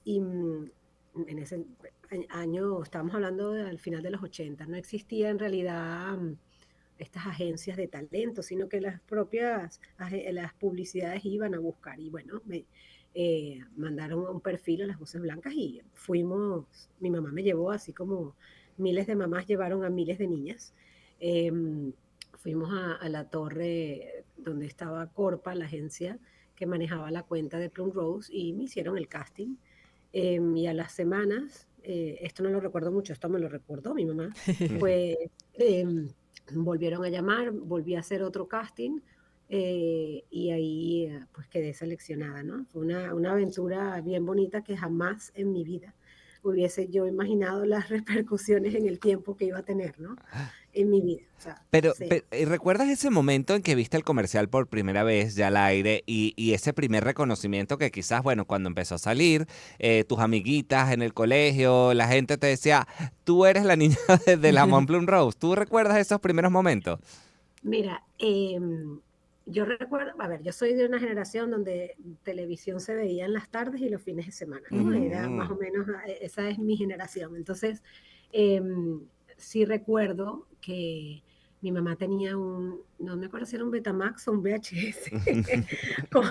y en ese año, estábamos hablando al final de los 80, no existía en realidad estas agencias de talento, sino que las propias las publicidades iban a buscar. Y bueno, me mandaron un perfil a las voces blancas y fuimos, mi mamá me llevó, así como miles de mamás llevaron a miles de niñas. Eh, Fuimos a la torre donde estaba Corpa, la agencia que manejaba la cuenta de Plum Rose, y me hicieron el casting. Y a las semanas, esto no lo recuerdo mucho, esto me lo recordó mi mamá, pues volvieron a llamar, volví a hacer otro casting, y ahí pues quedé seleccionada, ¿no? Fue una aventura bien bonita que jamás en mi vida hubiese yo imaginado las repercusiones en el tiempo que iba a tener, ¿no? En mi vida, o sea, cero. ¿Recuerdas ese momento en que viste el comercial por primera vez ya al aire y ese primer reconocimiento que quizás, bueno, cuando empezó a salir, tus amiguitas en el colegio, la gente te decía, tú eres la niña de la Mont Plum Rose? ¿Tú recuerdas esos primeros momentos? Mira, yo recuerdo, a ver, yo soy de una generación donde televisión se veía en las tardes y los fines de semana, ¿no? Era más o Mm. menos, esa es mi generación. Entonces, em, sí recuerdo que mi mamá tenía no me acuerdo si era un Betamax o un VHS, con,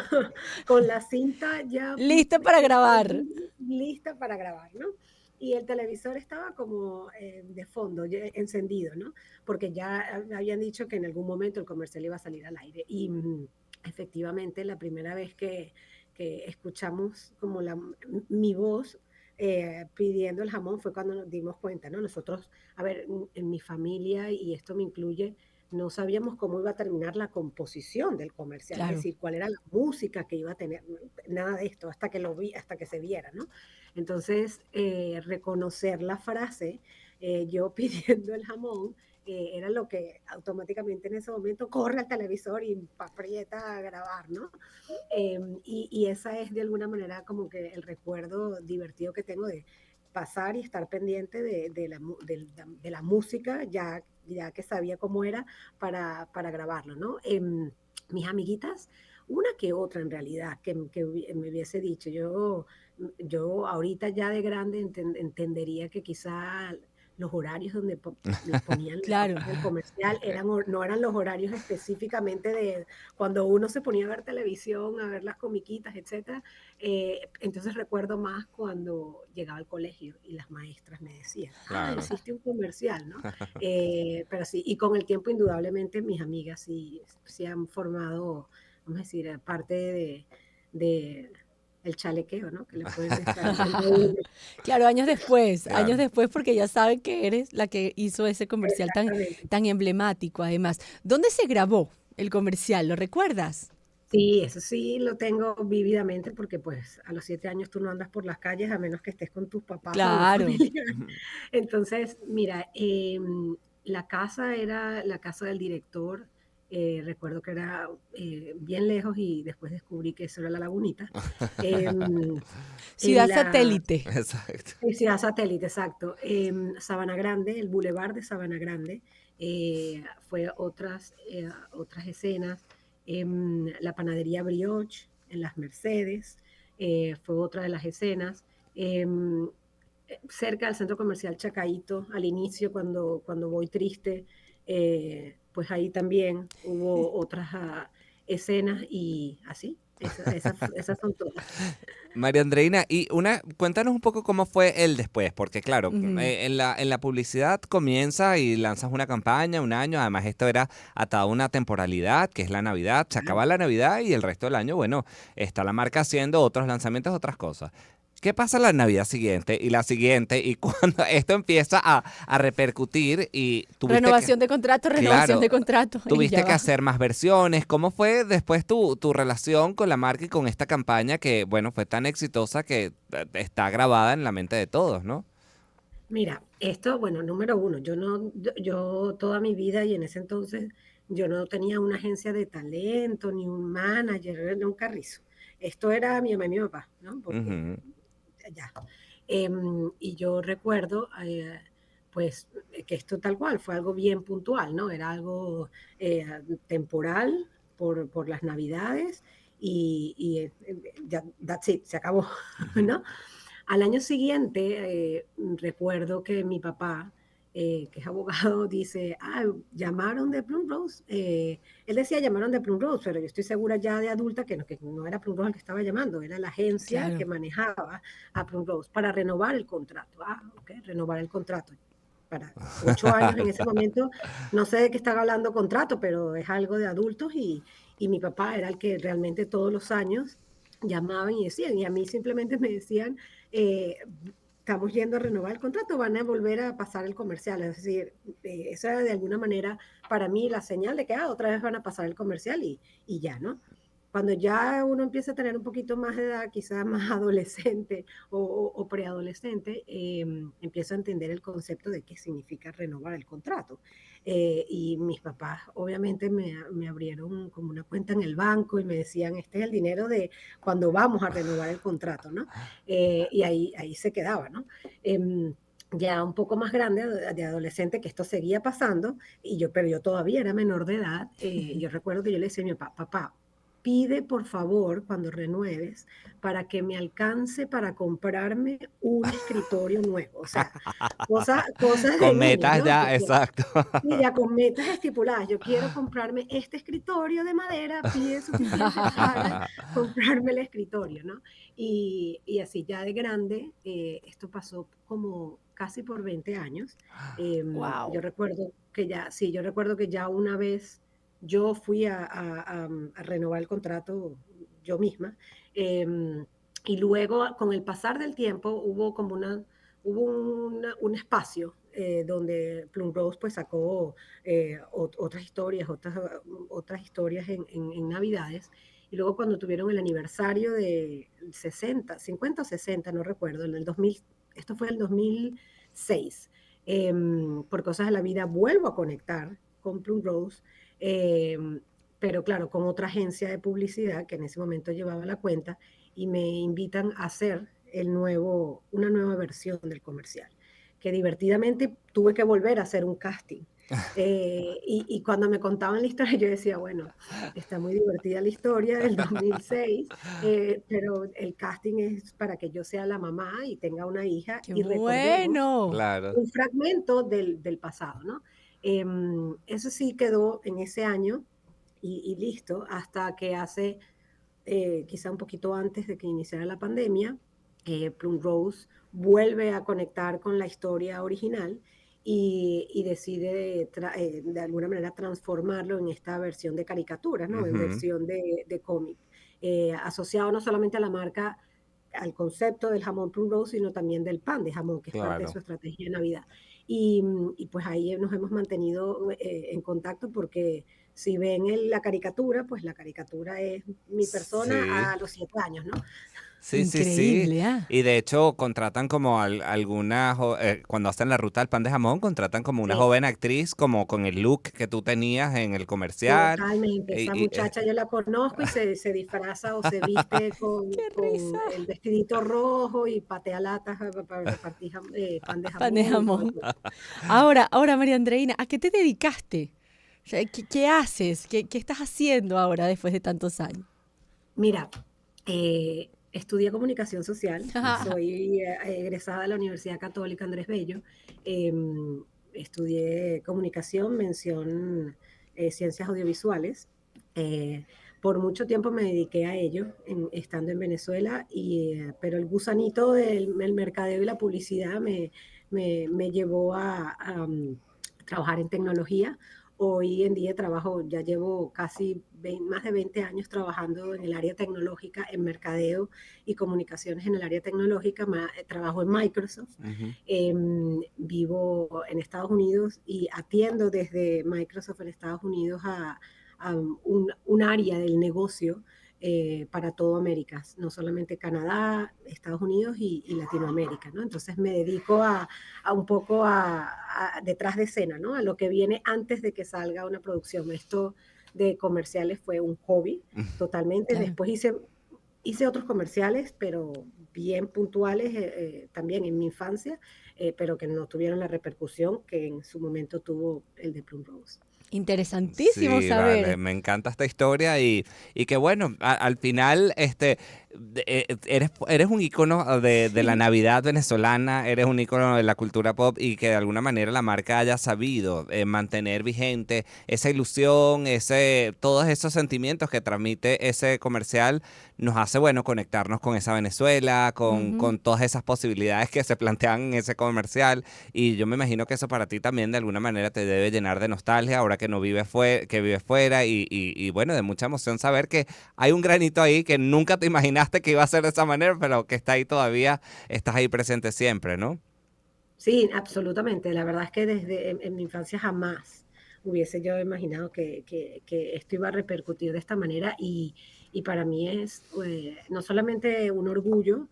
con la cinta ya Lista para grabar. lista para grabar, ¿no? Y el televisor estaba como de fondo, ya encendido, ¿no? Porque ya habían dicho que en algún momento el comercial iba a salir al aire. Y efectivamente, la primera vez que escuchamos como mi voz pidiendo el jamón fue cuando nos dimos cuenta, ¿no? Nosotros, a ver, en mi familia, y esto me incluye, no sabíamos cómo iba a terminar la composición del comercial, es Claro. decir, cuál era la música que iba a tener, nada de esto, hasta que lo vi, hasta que se viera, ¿no? Entonces, reconocer la frase, yo pidiendo el jamón, era lo que automáticamente en ese momento corre al televisor y aprieta a grabar, ¿no? Y esa es de alguna manera como que el recuerdo divertido que tengo de pasar y estar pendiente de la música, ya que sabía cómo era para grabarlo, ¿no? Mis amiguitas, una que otra en realidad, que me hubiese dicho, yo ahorita ya de grande entendería que quizá los horarios donde les ponían los Claro. papás del comercial no eran los horarios específicamente de cuando uno se ponía a ver televisión, a ver las comiquitas, etcétera. Entonces recuerdo más cuando llegaba al colegio y las maestras me decían, Claro. hiciste un comercial, ¿no? Pero sí, y con el tiempo indudablemente mis amigas sí han formado, vamos a decir, parte de el chalequeo, ¿no? Que le pueden estar diciendo a uno. Claro, años Claro. después porque ya saben que eres la que hizo ese comercial Exactamente. tan emblemático además. ¿Dónde se grabó el comercial? ¿Lo recuerdas? Sí, eso sí lo tengo vívidamente porque pues a los 7 años tú no andas por las calles a menos que estés con tus papás o algún Claro. familiar. Entonces, mira, la casa era la casa del director. Recuerdo que era bien lejos y después descubrí que eso era la Lagunita. Em, en Ciudad la satélite. Exacto. Ciudad Satélite, exacto. Sabana Grande, el Boulevard de Sabana Grande, fue otras escenas. La panadería Brioche en las Mercedes, fue otra de las escenas. Cerca del centro comercial Chacaito, al inicio, cuando voy triste, pues ahí también hubo otras escenas y así. Esas son todas. María Andreina, cuéntanos un poco cómo fue el después, porque claro, Ujú. en la publicidad comienza y lanzas una campaña, un año, además esto era atado a una temporalidad, que es la Navidad, se acaba la Navidad y el resto del año, bueno, está la marca haciendo otros lanzamientos, otras cosas. ¿Qué pasa la Navidad siguiente y la siguiente y cuando esto empieza a repercutir y tuviste que, Renovación claro, de contrato y ya tuviste que va. hacer más versiones? ¿Cómo fue después tu relación con la marca y con esta campaña que, bueno, fue tan exitosa que está grabada en la mente de todos, ¿no? Mira, esto, bueno, número uno, yo toda mi vida y en ese entonces yo no tenía una agencia de talento, ni un manager, era un carrizo. Esto era mi mamá y mi papá, ¿no? Porque Ujú. ya. Y yo recuerdo, pues, que esto tal cual fue algo bien puntual, ¿no? Era algo temporal por las Navidades y ya, that's it, se acabó, ¿no? Al año siguiente, recuerdo que mi papá, que es abogado, dice, llamaron de Plum Rose. Él decía llamaron de Plum Rose, pero yo estoy segura ya de adulta que no era Plum Rose el que estaba llamando, era la agencia que Claro. manejaba a Plum Rose para renovar el contrato. Ok, renovar el contrato. Para 8 años en ese momento, no sé de qué estaba hablando contrato, pero es algo de adultos y mi papá era el que realmente todos los años llamaban y decían, y a mí simplemente me decían, eh, estamos yendo a renovar el contrato, van a volver a pasar el comercial. Es decir, eso era de alguna manera para mí la señal de que otra vez van a pasar el comercial y ya, ¿no? Cuando ya uno empieza a tener un poquito más de edad, quizás más adolescente o preadolescente, empiezo a entender el concepto de qué significa renovar el contrato. Y mis papás obviamente me abrieron como una cuenta en el banco y me decían, este es el dinero de cuando vamos a renovar el contrato, ¿no? Y ahí se quedaba, ¿no? Ya un poco más grande, de adolescente, que esto seguía pasando, pero yo todavía era menor de edad. Yo recuerdo que yo le decía a mi papá, pide por favor cuando renueves para que me alcance para comprarme un escritorio nuevo. O sea, cosas de Con niños, metas ¿no? ya, exacto. Y ya con metas estipuladas. Yo quiero comprarme este escritorio de madera, pide suficiente para comprarme el escritorio, ¿no? Y así ya de grande, esto pasó como casi por 20 años. Yo Wow. recuerdo que ya, sí, yo recuerdo que ya una vez yo fui a renovar el contrato yo misma. Y luego, con el pasar del tiempo, hubo un espacio donde Plum Rose pues sacó otras historias en Navidades. Y luego cuando tuvieron el aniversario de 60, 50 o 60, no recuerdo, en el 2000, esto fue el 2006, por cosas de la vida vuelvo a conectar con Plum Rose, eh, pero claro, con otra agencia de publicidad que en ese momento llevaba la cuenta y me invitan a hacer una nueva versión del comercial, que divertidamente tuve que volver a hacer un casting. Y cuando me contaban la historia, yo decía, bueno, está muy divertida la historia del 2006, pero el casting es para que yo sea la mamá y tenga una hija ¡Qué y recordemos bueno! Claro. un fragmento del pasado, ¿no? Eso sí quedó en ese año y listo, hasta que hace quizá un poquito antes de que iniciara la pandemia, Plum Rose vuelve a conectar con la historia original y decide de alguna manera transformarlo en esta versión de caricatura, ¿no? En Ujú. versión de cómic, asociado no solamente a la marca, al concepto del jamón Plum Rose, sino también del pan de jamón, que es parte de su Claro. estrategia de Navidad. Y pues ahí nos hemos mantenido en contacto porque si ven la caricatura, pues la caricatura es mi persona Sí. a los 7 años, ¿no? Sí, sí, sí. Increíble, ¿ah? Y de hecho contratan como cuando hacen la ruta del pan de jamón, contratan como una Sí, joven actriz como con el look que tú tenías en el comercial. totalmente. Esa Y, y, eh, muchacha yo la conozco y se disfraza o se viste ¡Qué con risa! el vestidito rojo y patea latas para repartir pan de Pan de jamón y todo jamón. eso. Ahora, María Andreina, ¿a qué te dedicaste? O sea, ¿qué haces? ¿Qué estás haciendo ahora después de tantos años? Mira, estudié comunicación social, soy egresada de la Universidad Católica Andrés Bello, estudié comunicación, mención ciencias audiovisuales. eh, por mucho tiempo me dediqué a ello, estando en Venezuela, pero el gusanito del mercadeo y la publicidad me llevó a trabajar en tecnología. Hoy en día ya llevo casi más de 20 años trabajando en el área tecnológica, en mercadeo y comunicaciones en el área tecnológica. Trabajo en Microsoft, Ujú. vivo en Estados Unidos y atiendo desde Microsoft en Estados Unidos a un área del negocio para todo América, no solamente Canadá, Estados Unidos y Latinoamérica, ¿no? Entonces me dedico a un poco detrás de escena, ¿no? A lo que viene antes de que salga una producción. Esto de comerciales fue un hobby totalmente. Claro. Después hice otros comerciales, pero bien puntuales también en mi infancia, pero que no tuvieron la repercusión que en su momento tuvo el de Plum Rose. Interesantísimo Sí, vale, saber. me encanta esta historia y que bueno, al final, eres un ícono de la Navidad venezolana, eres un ícono de la cultura pop y que de alguna manera la marca haya sabido mantener vigente esa ilusión, todos esos sentimientos que transmite ese comercial, nos hace, bueno, conectarnos con esa Venezuela, Ujú. con todas esas posibilidades que se plantean en ese comercial. Y yo me imagino que eso para ti también de alguna manera te debe llenar de nostalgia ahora que no vives que vives fuera y bueno, de mucha emoción saber que hay un granito ahí que nunca te imaginaste que iba a ser de esa manera, pero que está ahí todavía, estás ahí presente siempre, ¿no? Sí, absolutamente. La verdad es que desde en mi infancia jamás hubiese yo imaginado que esto iba a repercutir de esta manera y para mí es no solamente un orgullo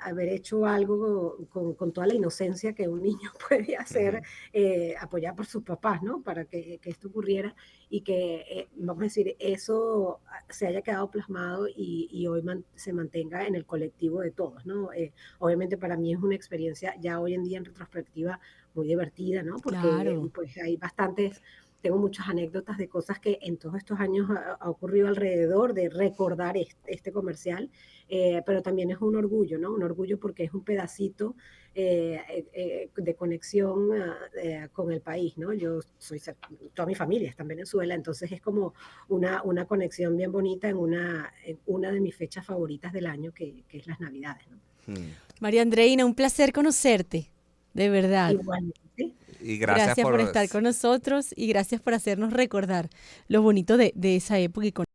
haber hecho algo con toda la inocencia que un niño puede hacer, Ujú. apoyado por sus papás, ¿no? Para que esto ocurriera y que, vamos a decir, eso se haya quedado plasmado y hoy se mantenga en el colectivo de todos, ¿no? Obviamente para mí es una experiencia ya hoy en día en retrospectiva muy divertida, ¿no? Porque Claro. pues hay bastantes, tengo muchas anécdotas de cosas que en todos estos años ha ocurrido alrededor de recordar este comercial, pero también es un orgullo, ¿no? Un orgullo porque es un pedacito de conexión con el país, ¿no? Toda mi familia está en Venezuela, entonces es como una conexión bien bonita en una de mis fechas favoritas del año, que es las Navidades, ¿no? Mm. María Andreina, un placer conocerte, de verdad. Igualmente. Y gracias Gracias por por... estar con nosotros y gracias por hacernos recordar lo bonito de esa época y